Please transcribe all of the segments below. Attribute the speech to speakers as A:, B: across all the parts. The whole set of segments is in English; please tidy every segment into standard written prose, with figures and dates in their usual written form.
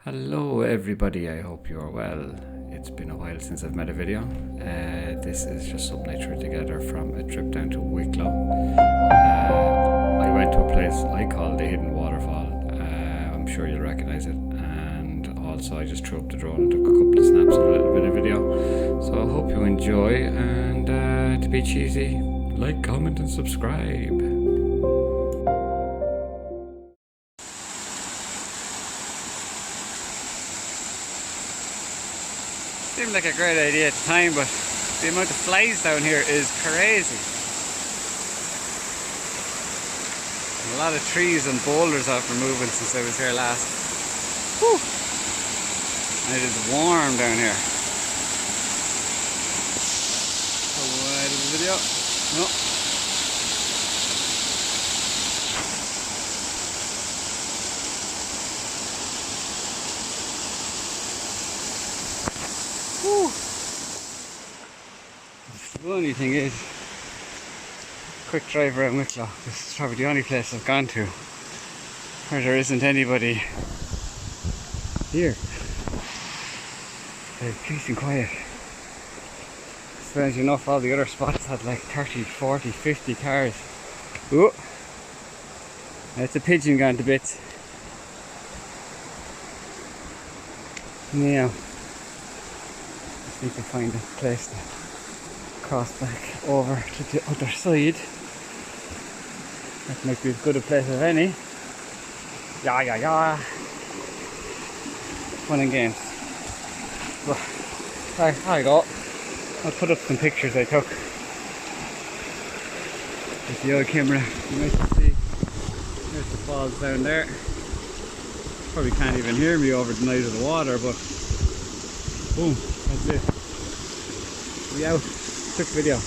A: Hello everybody, I hope you are well. It's been a while since I've made a video. This is just something I threw together from a trip down to Wicklow. I went to a place I call the Hidden Waterfall. I'm sure you'll recognise it. And also I just threw up the drone and took a couple of snaps and a little bit of video. So I hope you enjoy, and to be cheesy, like, comment and subscribe. Seemed like a great idea at the time, but the amount of flies down here is crazy. A lot of trees and boulders after moving since I was here last. Whew. And it is warm down here. How wide is the video? No. The only thing is, quick drive around Wicklow. This is probably the only place I've gone to where there isn't anybody here. It's peace and quiet. Strange enough, all the other spots had like 30, 40, 50 cars. Ooh. It's a pigeon gone to bits. Now, just need to find a place to cross back over to the other side. That might be as good a place as any. Yeah. Fun and games. Well, there I go. I'll put up some pictures I took with the old camera. You might see there's the falls down there. Probably can't even hear me over the night of the water, but boom, that's it. We out. Quick video.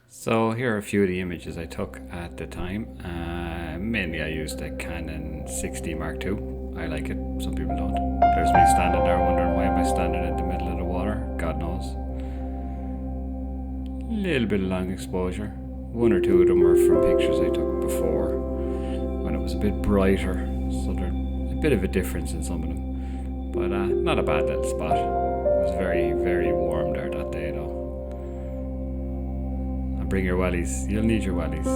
A: So here are a few of the images I took at the time. Mainly I used a Canon 60 Mark II. I like it, some people don't. There's me standing there wondering why am I standing in the middle of the water, God knows. Little bit of long exposure. One or two of them were from pictures I took before when it was a bit brighter, so there's a bit of a difference in some of them. But not a bad little spot. It was very, very warm there that day though. And bring your wellies, you'll need your wellies.